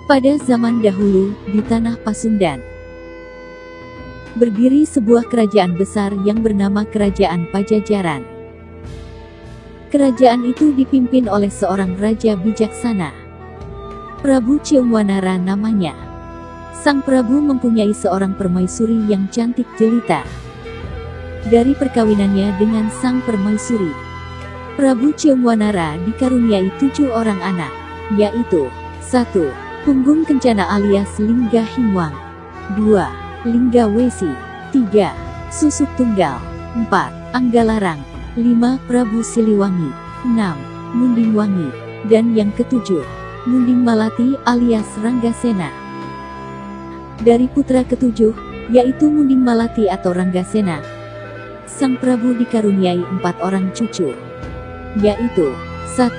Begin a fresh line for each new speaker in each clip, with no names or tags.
Pada zaman dahulu, di tanah Pasundan, berdiri sebuah kerajaan besar yang bernama Kerajaan Pajajaran. Kerajaan itu dipimpin oleh seorang raja bijaksana, Prabu Ciungwanara namanya. Sang Prabu mempunyai seorang permaisuri yang cantik jelita. Dari perkawinannya dengan sang permaisuri, Prabu Ciungwanara dikaruniai 7 orang anak, yaitu 1. Punggung Kencana alias Lingga Himwang, 2. Lingga Wesi, 3. Susuk Tunggal, 4. Anggalarang, 5. Prabu Siliwangi, 6. Munding Wangi, dan yang ketujuh, Munding Malati alias Ranggasena. Dari putra ketujuh, yaitu Munding Malati atau Ranggasena, sang Prabu dikaruniai 4 orang cucu, yaitu 1.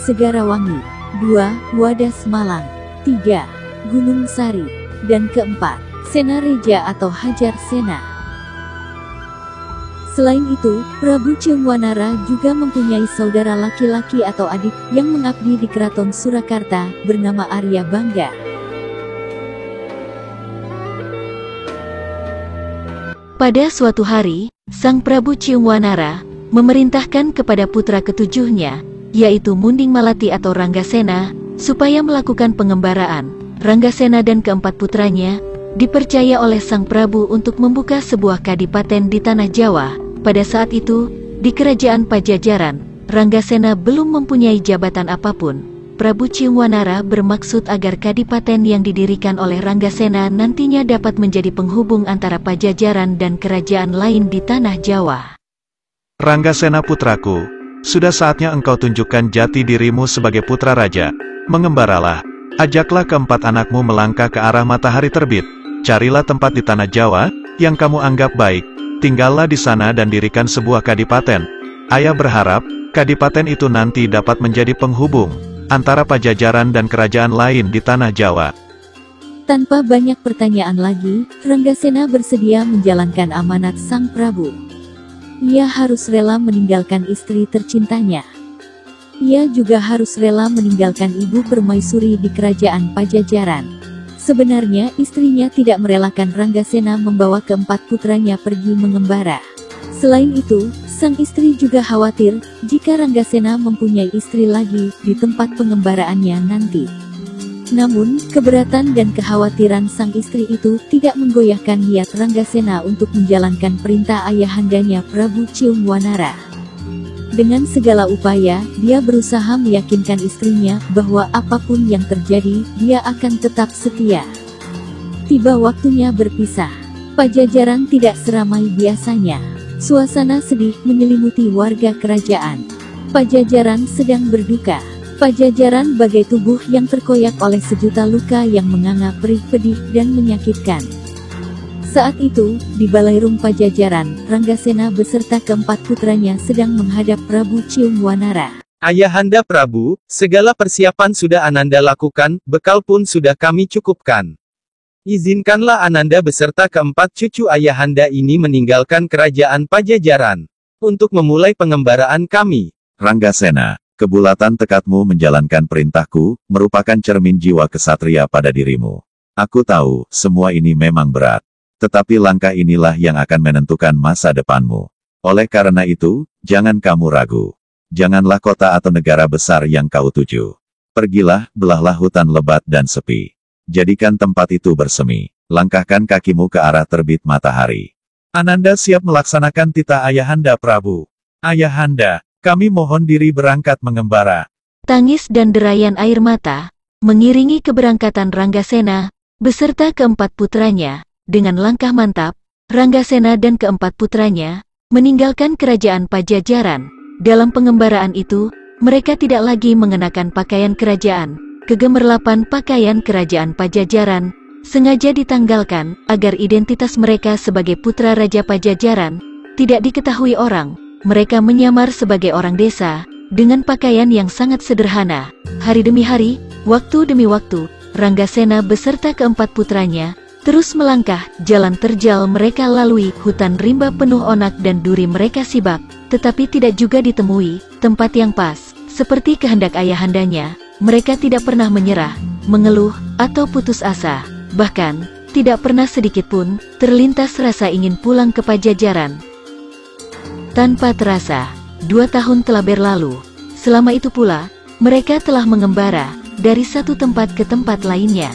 Segarawangi, 2. Wadas Malang, 3. Gunung Sari, dan keempat, Sena Reja atau Hajar Sena. Selain itu, Prabu Ciungwanara juga mempunyai saudara laki-laki atau adik yang mengabdi di Keraton Surakarta, bernama Arya Bangga.
Pada suatu hari, sang Prabu Ciungwanara memerintahkan kepada putra ketujuhnya, yaitu Munding Malati atau Ranggasena, supaya melakukan pengembaraan. Ranggasena dan keempat putranya dipercaya oleh sang Prabu untuk membuka sebuah kadipaten di tanah Jawa. Pada saat itu, di kerajaan Pajajaran, Ranggasena belum mempunyai jabatan apapun. Prabu Ciungwanara bermaksud agar kadipaten yang didirikan oleh Ranggasena nantinya dapat menjadi penghubung antara Pajajaran dan kerajaan lain di tanah Jawa.
Ranggasena putraku, sudah saatnya engkau tunjukkan jati dirimu sebagai putra raja. Mengembaralah, ajaklah keempat anakmu melangkah ke arah matahari terbit. Carilah tempat di tanah Jawa yang kamu anggap baik. Tinggallah di sana dan dirikan sebuah kadipaten. Ayah berharap kadipaten itu nanti dapat menjadi penghubung antara Pajajaran dan kerajaan lain di tanah Jawa.
Tanpa banyak pertanyaan lagi, Ranggasena bersedia menjalankan amanat sang Prabu. Ia harus rela meninggalkan istri tercintanya. Ia juga harus rela meninggalkan ibu permaisuri di kerajaan Pajajaran. Sebenarnya istrinya tidak merelakan Ranggasena membawa keempat putranya pergi mengembara. Selain itu, sang istri juga khawatir jika Ranggasena mempunyai istri lagi di tempat pengembaraannya nanti. Namun, keberatan dan kekhawatiran sang istri itu tidak menggoyahkan niat Ranggasena untuk menjalankan perintah ayahandanya Prabu Ciungwanara. Dengan segala upaya, dia berusaha meyakinkan istrinya bahwa apapun yang terjadi, dia akan tetap setia. Tiba waktunya berpisah. Pajajaran tidak seramai biasanya. Suasana sedih menyelimuti warga kerajaan. Pajajaran sedang berduka. Pajajaran bagai tubuh yang terkoyak oleh sejuta luka yang menganga perih, pedih, dan menyakitkan. Saat itu, di Balairung Pajajaran, Ranggasena beserta keempat putranya sedang menghadap Prabu Ciungwanara.
Ayahanda Prabu, segala persiapan sudah Ananda lakukan, bekal pun sudah kami cukupkan. Izinkanlah Ananda beserta keempat cucu Ayahanda ini meninggalkan kerajaan Pajajaran untuk memulai pengembaraan kami.
Ranggasena, kebulatan tekadmu menjalankan perintahku merupakan cermin jiwa kesatria pada dirimu. Aku tahu, semua ini memang berat. Tetapi langkah inilah yang akan menentukan masa depanmu. Oleh karena itu, jangan kamu ragu. Janganlah kota atau negara besar yang kau tuju. Pergilah, belahlah hutan lebat dan sepi. Jadikan tempat itu bersemi. Langkahkan kakimu ke arah terbit matahari.
Ananda siap melaksanakan titah Ayahanda Prabu. Ayahanda, kami mohon diri berangkat mengembara.
Tangis dan derayan air mata mengiringi keberangkatan Ranggasena beserta keempat putranya. Dengan langkah mantap, Ranggasena dan keempat putranya meninggalkan kerajaan Pajajaran. Dalam pengembaraan itu, mereka tidak lagi mengenakan pakaian kerajaan. Kegemerlapan pakaian kerajaan Pajajaran sengaja ditanggalkan agar identitas mereka sebagai putra Raja Pajajaran tidak diketahui orang. Mereka menyamar sebagai orang desa dengan pakaian yang sangat sederhana. Hari demi hari, waktu demi waktu, Ranggasena beserta keempat putranya terus melangkah. Jalan terjal mereka lalui, hutan rimba penuh onak dan duri mereka sibak, tetapi tidak juga ditemui tempat yang pas. Seperti kehendak ayahandanya, mereka tidak pernah menyerah, mengeluh, atau putus asa, bahkan tidak pernah sedikit pun terlintas rasa ingin pulang ke Pajajaran. Tanpa terasa, 2 tahun telah berlalu. Selama itu pula, mereka telah mengembara dari satu tempat ke tempat lainnya.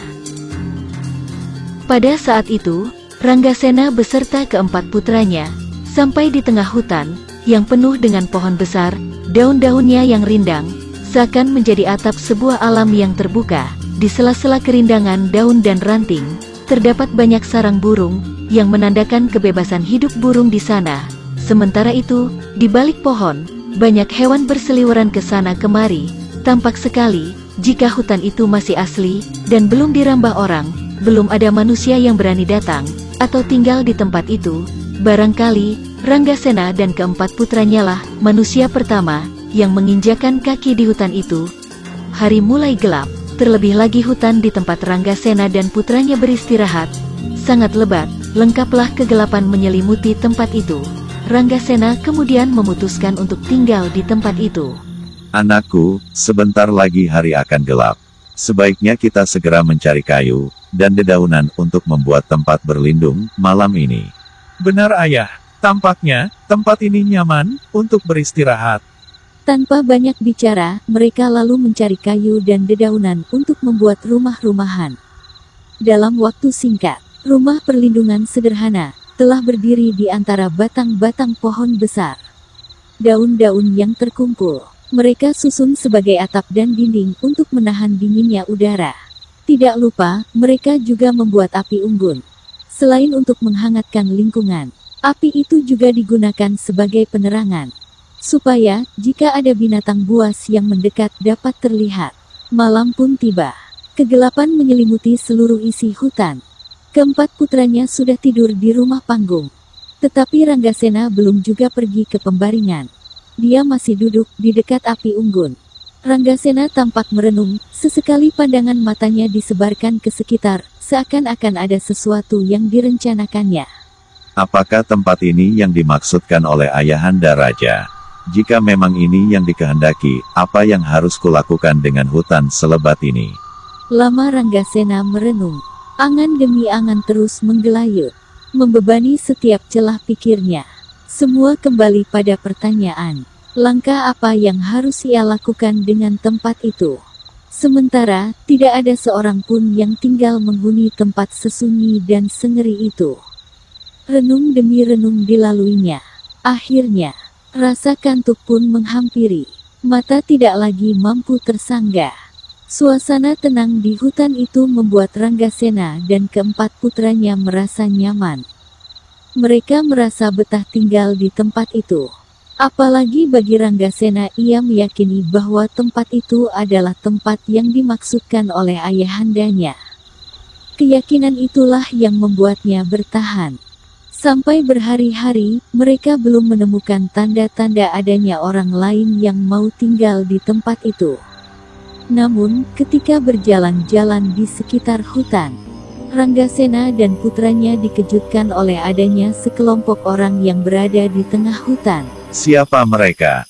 Pada saat itu, Ranggasena beserta keempat putranya sampai di tengah hutan yang penuh dengan pohon besar, daun-daunnya yang rindang, seakan menjadi atap sebuah alam yang terbuka. Di sela-sela kerindangan daun dan ranting, terdapat banyak sarang burung yang menandakan kebebasan hidup burung di sana. Sementara itu, di balik pohon, banyak hewan berseliweran ke sana kemari. Tampak sekali, jika hutan itu masih asli dan belum dirambah orang, belum ada manusia yang berani datang atau tinggal di tempat itu. Barangkali Ranggasena dan keempat putranya lah manusia pertama yang menginjakan kaki di hutan itu. Hari mulai gelap, terlebih lagi hutan di tempat Ranggasena dan putranya beristirahat sangat lebat, lengkaplah kegelapan menyelimuti tempat itu. Ranggasena kemudian memutuskan untuk tinggal di tempat itu.
Anakku, sebentar lagi hari akan gelap. Sebaiknya kita segera mencari kayu dan dedaunan untuk membuat tempat berlindung malam ini.
Benar ayah, tampaknya tempat ini nyaman untuk beristirahat.
Tanpa banyak bicara, mereka lalu mencari kayu dan dedaunan untuk membuat rumah-rumahan. Dalam waktu singkat, rumah perlindungan sederhana telah berdiri di antara batang-batang pohon besar. Daun-daun yang terkumpul, mereka susun sebagai atap dan dinding untuk menahan dinginnya udara. Tidak lupa, mereka juga membuat api unggun. Selain untuk menghangatkan lingkungan, api itu juga digunakan sebagai penerangan, supaya jika ada binatang buas yang mendekat dapat terlihat. Malam pun tiba. Kegelapan menyelimuti seluruh isi hutan. Keempat putranya sudah tidur di rumah panggung. Tetapi Ranggasena belum juga pergi ke pembaringan. Dia masih duduk di dekat api unggun. Ranggasena tampak merenung, sesekali pandangan matanya disebarkan ke sekitar, seakan-akan ada sesuatu yang direncanakannya.
Apakah tempat ini yang dimaksudkan oleh Ayahanda Raja? Jika memang ini yang dikehendaki, apa yang harus kulakukan dengan hutan selebat ini?
Lama Ranggasena merenung. Angan demi angan terus menggelayut, membebani setiap celah pikirnya. Semua kembali pada pertanyaan, langkah apa yang harus ia lakukan dengan tempat itu. Sementara, tidak ada seorang pun yang tinggal menghuni tempat sesunyi dan sengeri itu. Renung demi renung dilaluinya. Akhirnya, rasa kantuk pun menghampiri. Mata tidak lagi mampu tersanggah. Suasana tenang di hutan itu membuat Ranggasena dan keempat putranya merasa nyaman. Mereka merasa betah tinggal di tempat itu. Apalagi bagi Ranggasena, ia meyakini bahwa tempat itu adalah tempat yang dimaksudkan oleh ayahandanya. Keyakinan itulah yang membuatnya bertahan. Sampai berhari-hari, mereka belum menemukan tanda-tanda adanya orang lain yang mau tinggal di tempat itu. Namun, ketika berjalan-jalan di sekitar hutan, Ranggasena dan putranya dikejutkan oleh adanya sekelompok orang yang berada di tengah hutan.
Siapa mereka?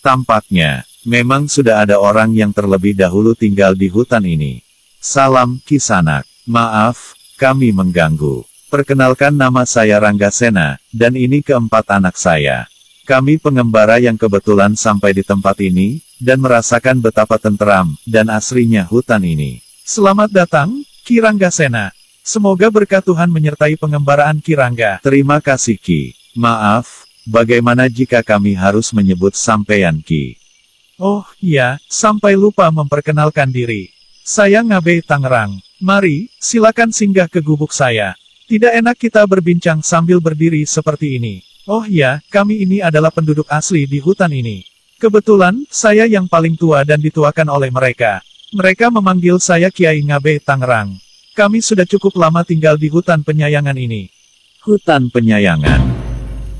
Tampaknya, memang sudah ada orang yang terlebih dahulu tinggal di hutan ini. Salam, Kisanak. Maaf, kami mengganggu. Perkenalkan, nama saya Ranggasena, dan ini keempat anak saya. Kami pengembara yang kebetulan sampai di tempat ini, dan merasakan betapa tenteram dan asrinya hutan ini.
Selamat datang, Ki Ranggasena. Semoga berkat Tuhan menyertai pengembaraan Ki Rangga.
Terima kasih Ki. Maaf, bagaimana jika kami harus menyebut sampeyan Ki?
Oh iya, sampai lupa memperkenalkan diri. Saya Ngabe Tangerang. Mari, silakan singgah ke gubuk saya. Tidak enak kita berbincang sambil berdiri seperti ini. Oh iya, kami ini adalah penduduk asli di hutan ini. Kebetulan, saya yang paling tua dan dituakan oleh mereka. Mereka memanggil saya Kiai Ngabe Tangerang. Kami sudah cukup lama tinggal di hutan penyayangan ini.
Hutan penyayangan?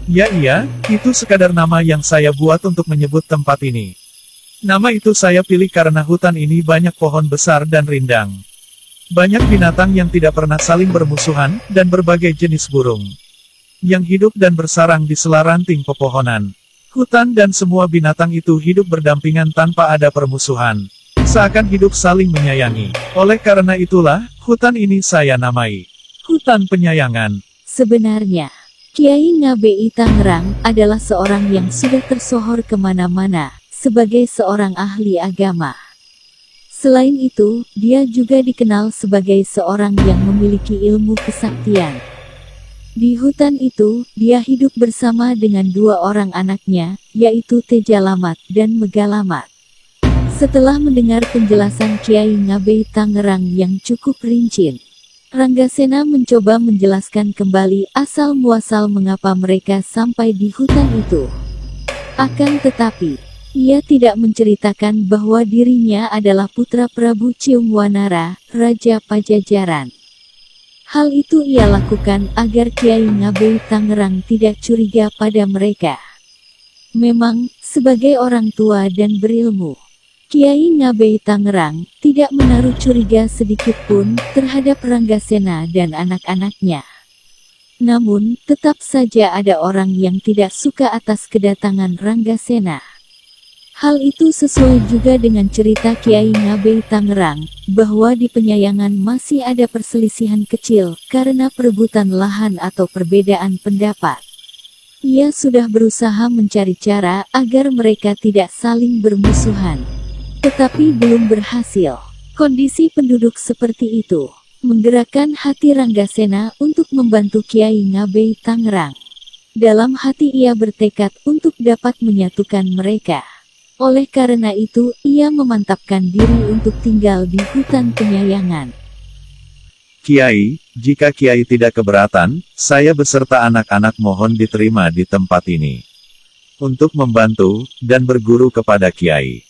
Ya iya, itu sekadar nama yang saya buat untuk menyebut tempat ini. Nama itu saya pilih karena hutan ini banyak pohon besar dan rindang. Banyak binatang yang tidak pernah saling bermusuhan, dan berbagai jenis burung yang hidup dan bersarang di sela ranting pepohonan. Hutan dan semua binatang itu hidup berdampingan tanpa ada permusuhan. seakan hidup saling menyayangi. Oleh karena itulah, hutan ini saya namai hutan penyayangan.
Sebenarnya, Kiai Ngabei Tangerang adalah seorang yang sudah tersohor kemana-mana sebagai seorang ahli agama. Selain itu, dia juga dikenal sebagai seorang yang memiliki ilmu kesaktian. Di hutan itu, dia hidup bersama dengan 2 orang anaknya, yaitu Tejalamat dan Megalamat. Setelah mendengar penjelasan Kiai Ngabei Tangerang yang cukup rinci, Ranggasena mencoba menjelaskan kembali asal-muasal mengapa mereka sampai di hutan itu. Akan tetapi, ia tidak menceritakan bahwa dirinya adalah putra Prabu Ciungwanara, Raja Pajajaran. Hal itu ia lakukan agar Kiai Ngabei Tangerang tidak curiga pada mereka. Memang, sebagai orang tua dan berilmu, Kiai Ngabei Tangerang tidak menaruh curiga sedikitpun terhadap Ranggasena dan anak-anaknya. Namun, tetap saja ada orang yang tidak suka atas kedatangan Ranggasena. Hal itu sesuai juga dengan cerita Kiai Ngabei Tangerang, bahwa di Penyayangan masih ada perselisihan kecil karena perebutan lahan atau perbedaan pendapat. Ia sudah berusaha mencari cara agar mereka tidak saling bermusuhan, tetapi belum berhasil. Kondisi penduduk seperti itu menggerakkan hati Ranggasena untuk membantu Kiai Ngabei Tangerang. Dalam hati ia bertekad untuk dapat menyatukan mereka. Oleh karena itu, ia memantapkan diri untuk tinggal di hutan Penyayangan.
Kiai, jika Kiai tidak keberatan, saya beserta anak-anak mohon diterima di tempat ini. Untuk membantu, dan berguru kepada Kiai.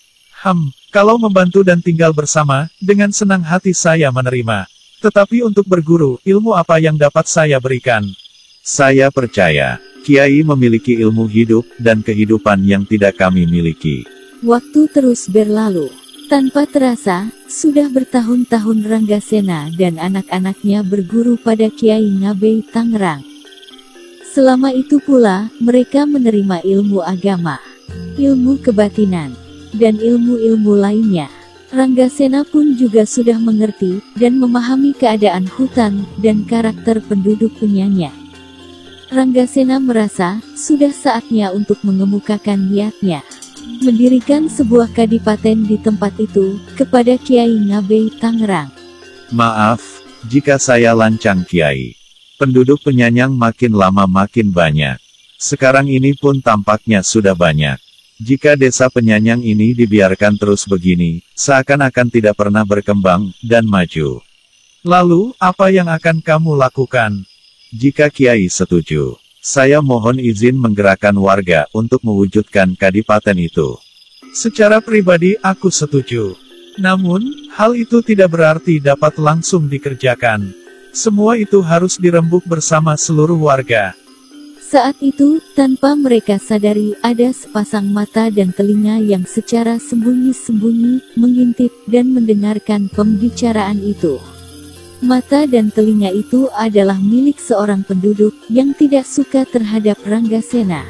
Kalau membantu dan tinggal bersama, dengan senang hati saya menerima. Tetapi untuk berguru, ilmu apa yang dapat saya berikan?
Saya percaya, Kiai memiliki ilmu hidup, dan kehidupan yang tidak kami miliki.
Waktu terus berlalu. Tanpa terasa, sudah bertahun-tahun Ranggasena dan anak-anaknya berguru pada Kiai Ngabei Tangerang. Selama itu pula, mereka menerima ilmu agama, ilmu kebatinan, dan ilmu-ilmu lainnya. Ranggasena pun juga sudah mengerti dan memahami keadaan hutan dan karakter penduduk Penyayangan. Ranggasena merasa sudah saatnya untuk mengemukakan niatnya mendirikan sebuah kadipaten di tempat itu kepada Kiai Ngabei Tangerang.
Maaf, jika saya lancang Kiai. Penduduk Penyayangan makin lama makin banyak. Sekarang ini pun tampaknya sudah banyak. Jika desa Penyayangan ini dibiarkan terus begini, seakan-akan tidak pernah berkembang dan maju.
Lalu, apa yang akan kamu lakukan?
Jika Kiai setuju, saya mohon izin menggerakkan warga untuk mewujudkan kadipaten itu.
Secara pribadi aku setuju. Namun, hal itu tidak berarti dapat langsung dikerjakan. Semua itu harus dirembuk bersama seluruh warga.
Saat itu, tanpa mereka sadari ada sepasang mata dan telinga yang secara sembunyi-sembunyi mengintip dan mendengarkan pembicaraan itu. Mata dan telinga itu adalah milik seorang penduduk yang tidak suka terhadap Ranggasena.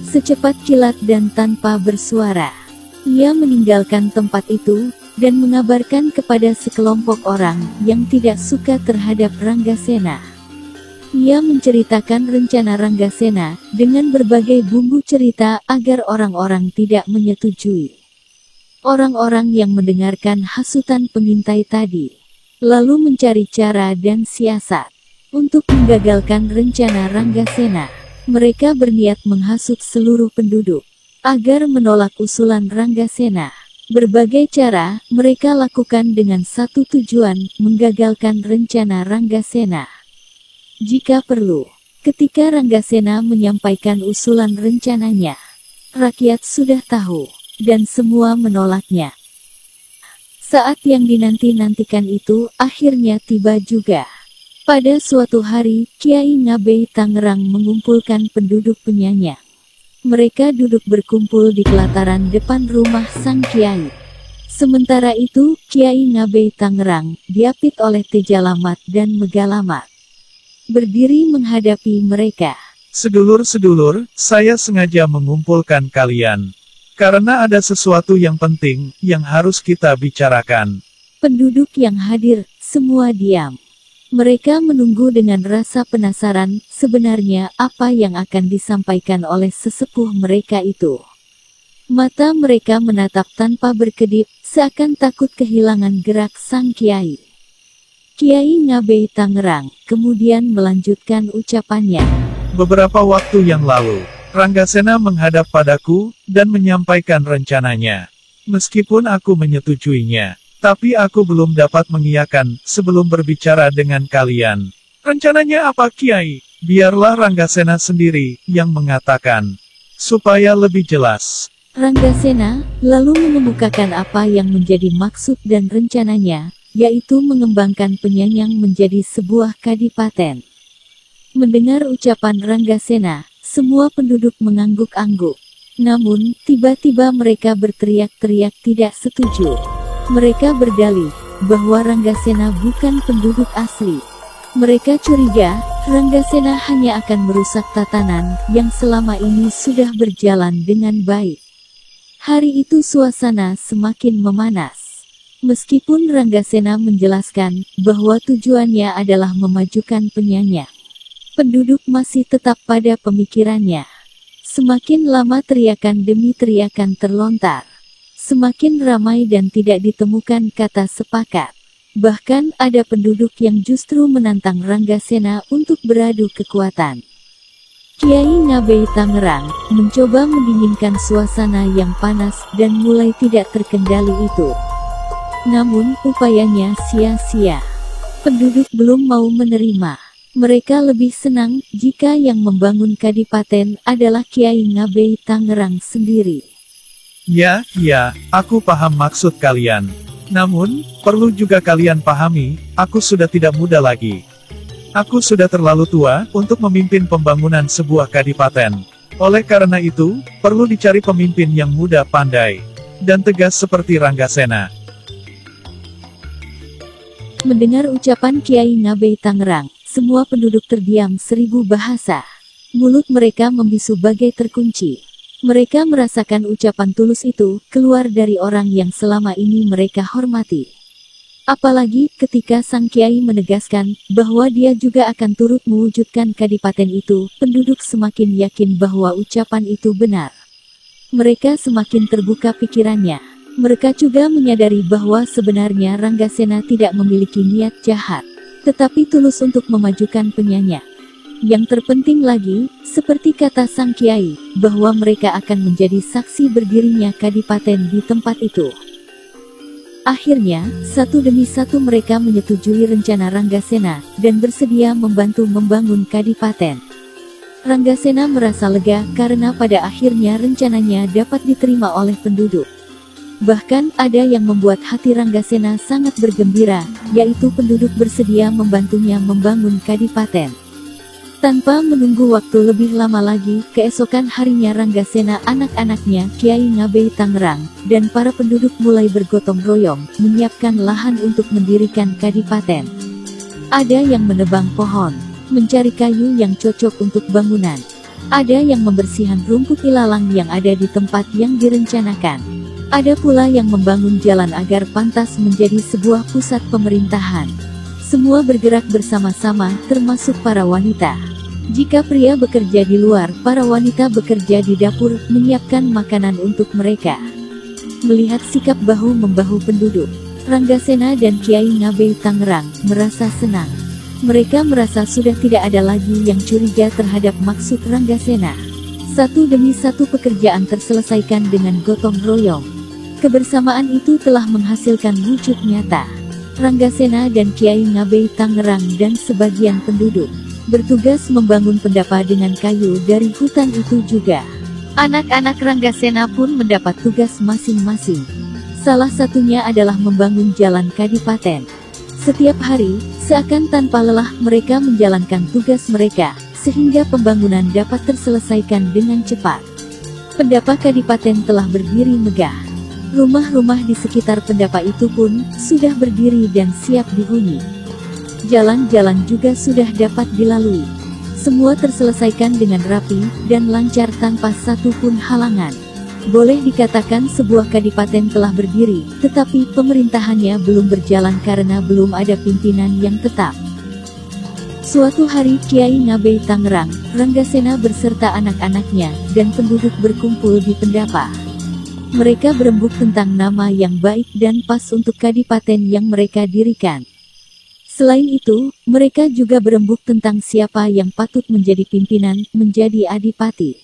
Secepat kilat dan tanpa bersuara, ia meninggalkan tempat itu dan mengabarkan kepada sekelompok orang yang tidak suka terhadap Ranggasena. Ia menceritakan rencana Ranggasena dengan berbagai bumbu cerita agar orang-orang tidak menyetujui. Orang-orang yang mendengarkan hasutan pengintai tadi lalu mencari cara dan siasat untuk menggagalkan rencana Ranggasena. Mereka berniat menghasut seluruh penduduk agar menolak usulan Ranggasena. Berbagai cara mereka lakukan dengan satu tujuan, menggagalkan rencana Ranggasena. Jika perlu, ketika Ranggasena menyampaikan usulan rencananya, rakyat sudah tahu, dan semua menolaknya. Saat yang dinanti-nantikan itu akhirnya tiba juga. Pada suatu hari, Kiai Ngabei Tangerang mengumpulkan penduduk Penyayangan. Mereka duduk berkumpul di pelataran depan rumah sang Kiai. Sementara itu, Kiai Ngabei Tangerang diapit oleh Tejalamat dan Megalamat, berdiri menghadapi mereka.
Sedulur-sedulur, saya sengaja mengumpulkan kalian. Karena ada sesuatu yang penting, yang harus kita bicarakan.
Penduduk yang hadir, semua diam. Mereka menunggu dengan rasa penasaran, sebenarnya apa yang akan disampaikan oleh sesepuh mereka itu. Mata mereka menatap tanpa berkedip, seakan takut kehilangan gerak sang kiai. Kiai Ngabei Tangerang, kemudian melanjutkan ucapannya.
Beberapa waktu yang lalu, Ranggasena menghadap padaku, dan menyampaikan rencananya. Meskipun aku menyetujuinya, tapi aku belum dapat mengiyakan, sebelum berbicara dengan kalian. Rencananya apa Kiai? Biarlah Ranggasena sendiri, yang mengatakan. Supaya lebih jelas.
Ranggasena, lalu mengemukakan apa yang menjadi maksud dan rencananya, yaitu mengembangkan Penyanyang menjadi sebuah kadipaten. Mendengar ucapan Ranggasena, semua penduduk mengangguk-angguk. Namun, tiba-tiba mereka berteriak-teriak tidak setuju. Mereka berdalih bahwa Ranggasena bukan penduduk asli. Mereka curiga, Ranggasena hanya akan merusak tatanan yang selama ini sudah berjalan dengan baik. Hari itu suasana semakin memanas. Meskipun Ranggasena menjelaskan bahwa tujuannya adalah memajukan Penyanyang, penduduk masih tetap pada pemikirannya. Semakin lama teriakan demi teriakan terlontar. Semakin ramai dan tidak ditemukan kata sepakat. Bahkan ada penduduk yang justru menantang Ranggasena untuk beradu kekuatan. Kiai Ngabei Tangerang mencoba mendinginkan suasana yang panas dan mulai tidak terkendali itu. Namun upayanya sia-sia. Penduduk belum mau menerima. Mereka lebih senang jika yang membangun kadipaten adalah Kiai Ngabei Tangerang sendiri.
Ya, aku paham maksud kalian. Namun, perlu juga kalian pahami, aku sudah tidak muda lagi. Aku sudah terlalu tua untuk memimpin pembangunan sebuah kadipaten. Oleh karena itu, perlu dicari pemimpin yang muda pandai dan tegas seperti Ranggasena.
Mendengar ucapan Kiai Ngabei Tangerang, semua penduduk terdiam 1000 bahasa. Mulut mereka membisu bagai terkunci. Mereka merasakan ucapan tulus itu keluar dari orang yang selama ini mereka hormati. Apalagi ketika sang kiai menegaskan bahwa dia juga akan turut mewujudkan kadipaten itu, penduduk semakin yakin bahwa ucapan itu benar. Mereka semakin terbuka pikirannya. Mereka juga menyadari bahwa sebenarnya Ranggasena tidak memiliki niat jahat, tetapi tulus untuk memajukan Penyanyang. Yang terpenting lagi, seperti kata sang kiai, bahwa mereka akan menjadi saksi berdirinya kadipaten di tempat itu. Akhirnya, satu demi satu mereka menyetujui rencana Ranggasena, dan bersedia membantu membangun kadipaten. Ranggasena merasa lega karena pada akhirnya rencananya dapat diterima oleh penduduk. Bahkan ada yang membuat hati Ranggasena sangat bergembira, yaitu penduduk bersedia membantunya membangun kadipaten. Tanpa menunggu waktu lebih lama lagi, keesokan harinya Ranggasena, anak-anaknya, Kiai Ngabei Tangerang, dan para penduduk mulai bergotong royong, menyiapkan lahan untuk mendirikan kadipaten. Ada yang menebang pohon, mencari kayu yang cocok untuk bangunan. Ada yang membersihkan rumput ilalang yang ada di tempat yang direncanakan. Ada pula yang membangun jalan agar pantas menjadi sebuah pusat pemerintahan. Semua bergerak bersama-sama, termasuk para wanita. Jika pria bekerja di luar, para wanita bekerja di dapur, menyiapkan makanan untuk mereka. Melihat sikap bahu-membahu penduduk, Ranggasena dan Kiai Ngabei Tangerang merasa senang. Mereka merasa sudah tidak ada lagi yang curiga terhadap maksud Ranggasena. Satu demi satu pekerjaan terselesaikan dengan gotong royong. Kebersamaan itu telah menghasilkan wujud nyata. Ranggasena dan Kiai Ngabei Tangerang dan sebagian penduduk bertugas membangun pendapa dengan kayu dari hutan itu juga. Anak-anak Ranggasena pun mendapat tugas masing-masing. Salah satunya adalah membangun jalan kadipaten. Setiap hari, seakan tanpa lelah mereka menjalankan tugas mereka, sehingga pembangunan dapat terselesaikan dengan cepat. Pendapa kadipaten telah berdiri megah. Rumah-rumah di sekitar pendapa itu pun sudah berdiri dan siap dihuni. Jalan-jalan juga sudah dapat dilalui. Semua terselesaikan dengan rapi dan lancar tanpa satu pun halangan. Boleh dikatakan sebuah kadipaten telah berdiri, tetapi pemerintahannya belum berjalan karena belum ada pimpinan yang tetap. Suatu hari Kiai Ngabe Tangerang, Ranggasena beserta anak-anaknya dan penduduk berkumpul di Pendapa. Mereka berembuk tentang nama yang baik dan pas untuk kadipaten yang mereka dirikan. Selain itu, mereka juga berembuk tentang siapa yang patut menjadi pimpinan, menjadi adipati.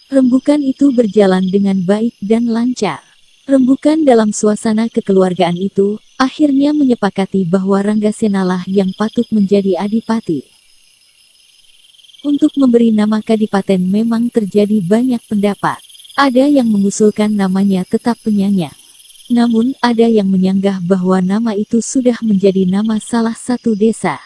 Rembukan itu berjalan dengan baik dan lancar. Rembukan dalam suasana kekeluargaan itu, akhirnya menyepakati bahwa Ranggasena lah yang patut menjadi adipati. Untuk memberi nama kadipaten memang terjadi banyak pendapat. Ada yang mengusulkan namanya tetap Penyanya. Namun, ada yang menyanggah bahwa nama itu sudah menjadi nama salah satu desa.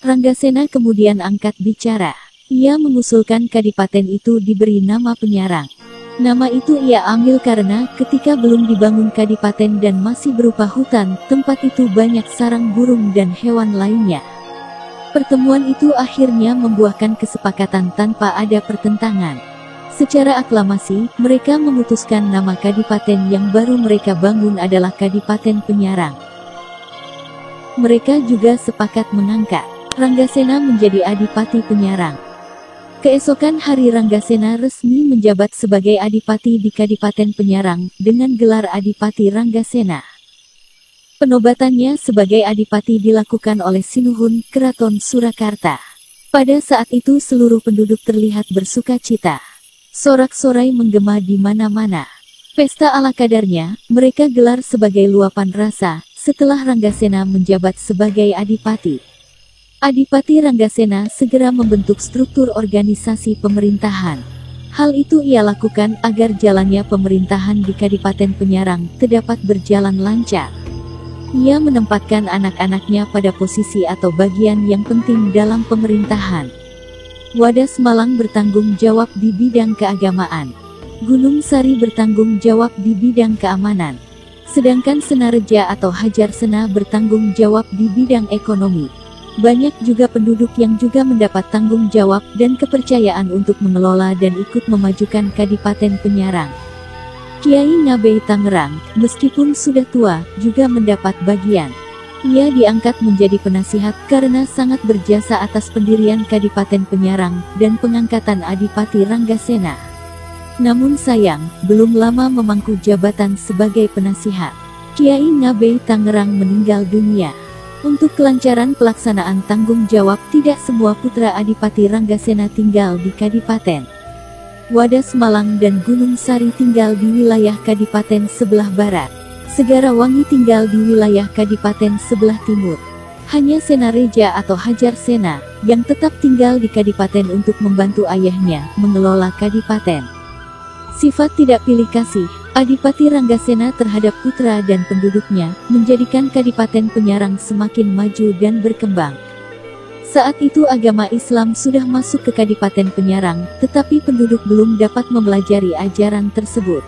Ranggasena kemudian angkat bicara. Ia mengusulkan kadipaten itu diberi nama Penyarang. Nama itu ia ambil karena ketika belum dibangun kadipaten dan masih berupa hutan, tempat itu banyak sarang burung dan hewan lainnya. Pertemuan itu akhirnya membuahkan kesepakatan tanpa ada pertentangan. Secara aklamasi, mereka memutuskan nama kadipaten yang baru mereka bangun adalah Kadipaten Penyarang. Mereka juga sepakat mengangkat Ranggasena menjadi Adipati Penyarang. Keesokan hari Ranggasena resmi menjabat sebagai Adipati di Kadipaten Penyarang dengan gelar Adipati Ranggasena. Penobatannya sebagai Adipati dilakukan oleh Sinuhun, Keraton Surakarta. Pada saat itu seluruh penduduk terlihat bersukacita. Sorak-sorai menggema di mana-mana. Pesta ala kadarnya, mereka gelar sebagai luapan rasa, setelah Ranggasena menjabat sebagai Adipati. Adipati Ranggasena segera membentuk struktur organisasi pemerintahan. Hal itu ia lakukan agar jalannya pemerintahan di Kadipaten Penyarang dapat berjalan lancar. Ia menempatkan anak-anaknya pada posisi atau bagian yang penting dalam pemerintahan. Wadas Malang bertanggung jawab di bidang keagamaan. Gunung Sari bertanggung jawab di bidang keamanan. Sedangkan Senareja atau Hajar Sena bertanggung jawab di bidang ekonomi. Banyak juga penduduk yang juga mendapat tanggung jawab dan kepercayaan untuk mengelola dan ikut memajukan Kadipaten Penyarang. Kiai Ngabe Tangerang, meskipun sudah tua, juga mendapat bagian. Ia diangkat menjadi penasihat karena sangat berjasa atas pendirian Kadipaten Penyarang dan pengangkatan Adipati Ranggasena. Namun sayang, belum lama memangku jabatan sebagai penasihat. Kiai Ngabe Tangerang meninggal dunia. Untuk kelancaran pelaksanaan tanggung jawab, tidak semua putra Adipati Ranggasena tinggal di Kadipaten. Wadas Malang dan Gunung Sari tinggal di wilayah Kadipaten sebelah barat. Segarawangi tinggal di wilayah Kadipaten sebelah timur. Hanya Senareja atau Hajar Sena yang tetap tinggal di Kadipaten untuk membantu ayahnya mengelola Kadipaten. Sifat tidak pilih kasih, Adipati Ranggasena terhadap putra dan penduduknya menjadikan Kadipaten Penyarang semakin maju dan berkembang. Saat itu agama Islam sudah masuk ke Kadipaten Penyarang, tetapi penduduk belum dapat mempelajari ajaran tersebut.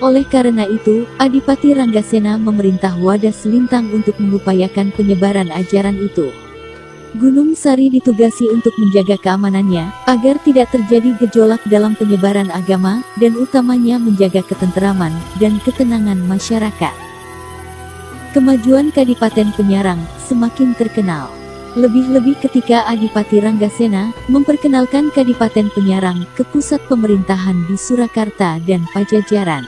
Oleh karena itu, Adipati Ranggasena memerintah Wadas Lintang untuk mengupayakan penyebaran ajaran itu. Gunung Sari ditugasi untuk menjaga keamanannya, agar tidak terjadi gejolak dalam penyebaran agama, dan utamanya menjaga ketenteraman dan ketenangan masyarakat. Kemajuan Kadipaten Penyarang semakin terkenal. Lebih-lebih ketika Adipati Ranggasena memperkenalkan Kadipaten Penyarang ke pusat pemerintahan di Surakarta dan Pajajaran.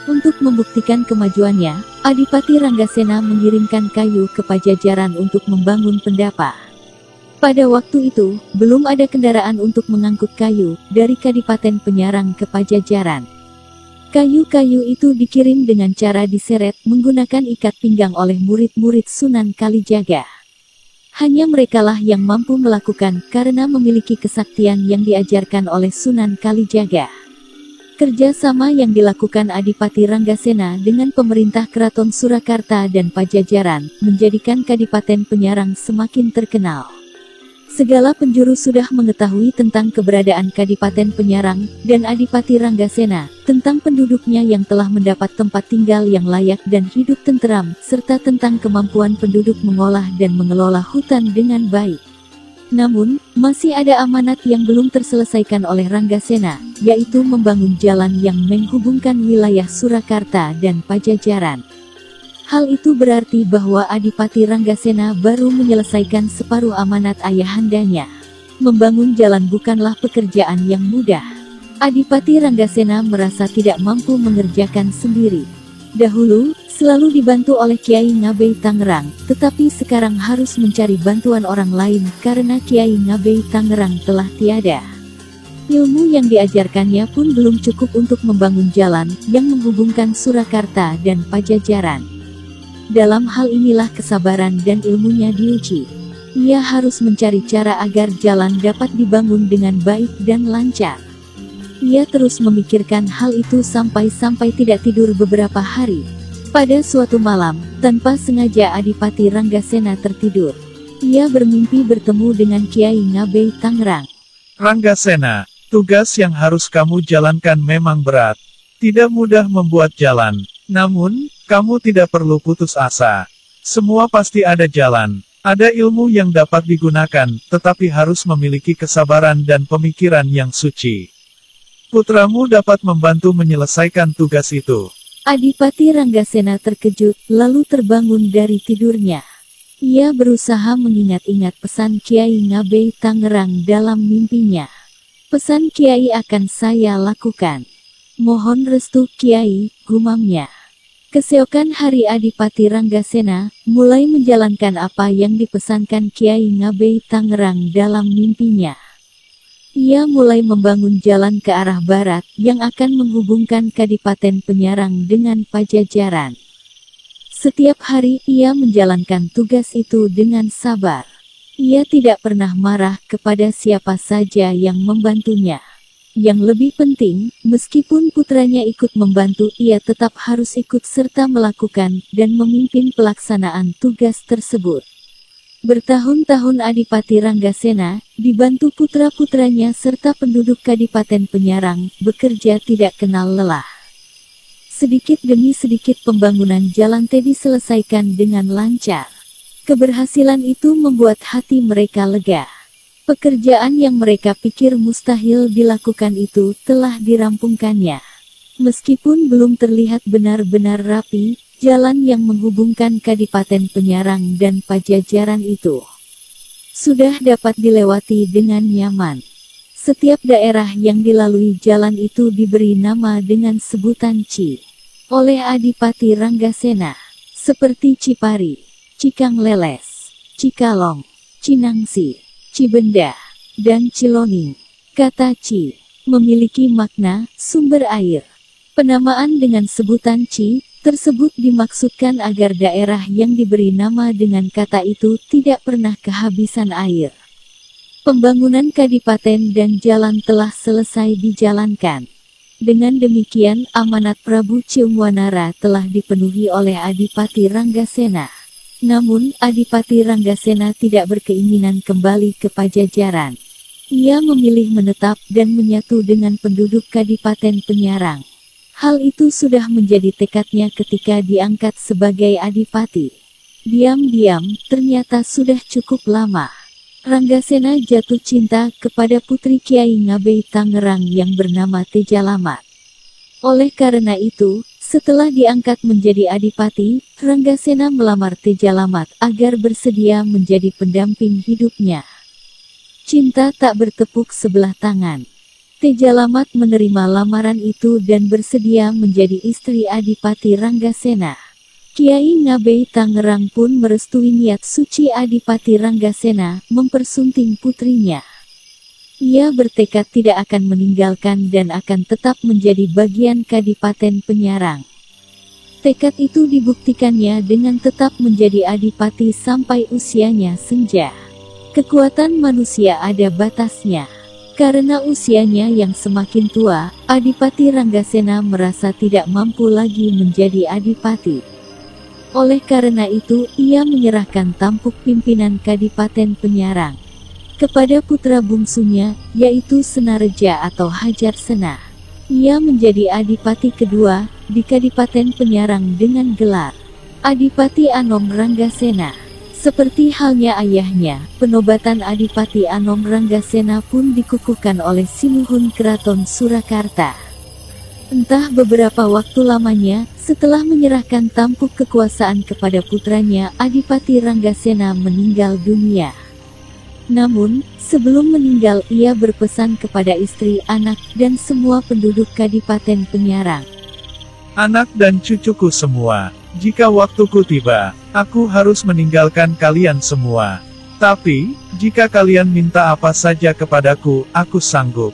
Untuk membuktikan kemajuannya, Adipati Ranggasena mengirimkan kayu ke Pajajaran untuk membangun Pendapa. Pada waktu itu, belum ada kendaraan untuk mengangkut kayu dari Kadipaten Penyarang ke Pajajaran. Kayu-kayu itu dikirim dengan cara diseret menggunakan ikat pinggang oleh murid-murid Sunan Kalijaga. Hanya merekalah yang mampu melakukan karena memiliki kesaktian yang diajarkan oleh Sunan Kalijaga. Kerjasama yang dilakukan Adipati Ranggasena dengan pemerintah Keraton Surakarta dan Pajajaran menjadikan Kadipaten Penyarang semakin terkenal. Segala penjuru sudah mengetahui tentang keberadaan Kadipaten Penyarang dan Adipati Ranggasena, tentang penduduknya yang telah mendapat tempat tinggal yang layak dan hidup tenteram, serta tentang kemampuan penduduk mengolah dan mengelola hutan dengan baik. Namun, masih ada amanat yang belum terselesaikan oleh Ranggasena, yaitu membangun jalan yang menghubungkan wilayah Surakarta dan Pajajaran. Hal itu berarti bahwa Adipati Ranggasena baru menyelesaikan separuh amanat ayahandanya. Membangun jalan bukanlah pekerjaan yang mudah. Adipati Ranggasena merasa tidak mampu mengerjakan sendiri. Dahulu, selalu dibantu oleh Kiai Ngabei Tangerang, tetapi sekarang harus mencari bantuan orang lain karena Kiai Ngabei Tangerang telah tiada. Ilmu yang diajarkannya pun belum cukup untuk membangun jalan yang menghubungkan Surakarta dan Pajajaran. Dalam hal inilah kesabaran dan ilmunya diuji. Ia harus mencari cara agar jalan dapat dibangun dengan baik dan lancar. Ia terus memikirkan hal itu sampai tidak tidur beberapa hari. Pada suatu malam, tanpa sengaja Adipati Ranggasena tertidur. Ia bermimpi bertemu dengan Kiai Ngabei Tangerang.
Ranggasena, tugas yang harus kamu jalankan memang berat. Tidak mudah membuat jalan. Namun, kamu tidak perlu putus asa. Semua pasti ada jalan. Ada ilmu yang dapat digunakan, tetapi harus memiliki kesabaran dan pemikiran yang suci. Putramu dapat membantu menyelesaikan tugas itu.
Adipati Ranggasena terkejut, lalu terbangun dari tidurnya. Ia berusaha mengingat-ingat pesan Kiai Ngabei Tangerang dalam mimpinya. Pesan Kiai akan saya lakukan. Mohon restu Kiai, gumamnya. Keesokan hari Adipati Ranggasena mulai menjalankan apa yang dipesankan Kiai Ngabei Tangerang dalam mimpinya. Ia mulai membangun jalan ke arah barat yang akan menghubungkan Kadipaten Penyarang dengan Pajajaran. Setiap hari ia menjalankan tugas itu dengan sabar. Ia tidak pernah marah kepada siapa saja yang membantunya. Yang lebih penting, meskipun putranya ikut membantu, ia tetap harus ikut serta melakukan dan memimpin pelaksanaan tugas tersebut. Bertahun-tahun Adipati Ranggasena, dibantu putra-putranya serta penduduk Kadipaten Penyarang, bekerja tidak kenal lelah. Sedikit demi sedikit pembangunan jalan diselesaikan dengan lancar. Keberhasilan itu membuat hati mereka lega. Pekerjaan yang mereka pikir mustahil dilakukan itu telah dirampungkannya. Meskipun belum terlihat benar-benar rapi, jalan yang menghubungkan Kadipaten Penyarang dan Pajajaran itu sudah dapat dilewati dengan nyaman. Setiap daerah yang dilalui jalan itu diberi nama dengan sebutan Ci oleh Adipati Ranggasena, seperti Cipari, Cikangleles, Cikalong, Cinangsi, Cibenda, dan Ciloning. Kata Ci memiliki makna sumber air. Penamaan dengan sebutan Ci tersebut dimaksudkan agar daerah yang diberi nama dengan kata itu tidak pernah kehabisan air. Pembangunan kadipaten dan jalan telah selesai dijalankan. Dengan demikian, amanat Prabu Ciungwanara telah dipenuhi oleh Adipati Ranggasena. Namun, Adipati Ranggasena tidak berkeinginan kembali ke Pajajaran. Ia memilih menetap dan menyatu dengan penduduk Kadipaten Penyarang. Hal itu sudah menjadi tekadnya ketika diangkat sebagai adipati. Diam-diam, ternyata sudah cukup lama. Ranggasena jatuh cinta kepada putri Kiai Ngabei Tangerang yang bernama Tejalamat. Oleh karena itu, setelah diangkat menjadi adipati, Ranggasena melamar Tejalamat agar bersedia menjadi pendamping hidupnya. Cinta tak bertepuk sebelah tangan. Tejalamat menerima lamaran itu dan bersedia menjadi istri Adipati Ranggasena. Kiai Ngabei Tangerang pun merestui niat suci Adipati Ranggasena mempersunting putrinya. Ia bertekad tidak akan meninggalkan dan akan tetap menjadi bagian Kadipaten Penyarang. Tekad itu dibuktikannya dengan tetap menjadi adipati sampai usianya senja. Kekuatan manusia ada batasnya. Karena usianya yang semakin tua, Adipati Ranggasena merasa tidak mampu lagi menjadi adipati. Oleh karena itu, ia menyerahkan tampuk pimpinan Kadipaten Penyarang kepada putra bungsunya, yaitu Senareja atau Hajar Sena. Ia menjadi adipati kedua di Kadipaten Penyarang dengan gelar Adipati Anom Ranggasena. Seperti halnya ayahnya, penobatan Adipati Anom Ranggasena pun dikukuhkan oleh Sinuhun Keraton Surakarta. Entah beberapa waktu lamanya, setelah menyerahkan tampuk kekuasaan kepada putranya, Adipati Ranggasena meninggal dunia. Namun, sebelum meninggal ia berpesan kepada istri, anak, dan semua penduduk Kadipaten Penyarang.
Anak dan cucuku semua, jika waktuku tiba, aku harus meninggalkan kalian semua. Tapi, jika kalian minta apa saja kepadaku, aku sanggup.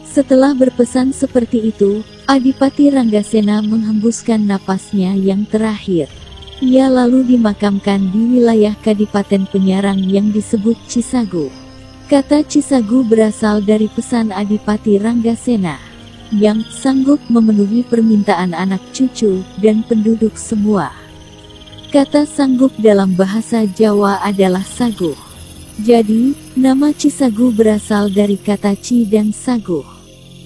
Setelah berpesan seperti itu, Adipati Ranggasena menghembuskan napasnya yang terakhir. Ia lalu dimakamkan di wilayah Kadipaten Penyarang yang disebut Cisagu. Kata Cisagu berasal dari pesan Adipati Ranggasena, yang sanggup memenuhi permintaan anak cucu dan penduduk semua. Kata sanggup dalam bahasa Jawa adalah saguh. Jadi, nama Cisagu berasal dari kata ci dan saguh.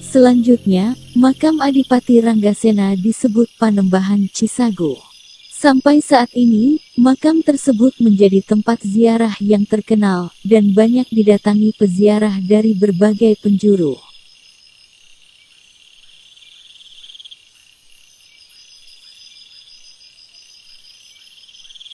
Selanjutnya, makam Adipati Ranggasena disebut Panembahan Cisagu. Sampai saat ini, makam tersebut menjadi tempat ziarah yang terkenal, dan banyak didatangi peziarah dari berbagai penjuru.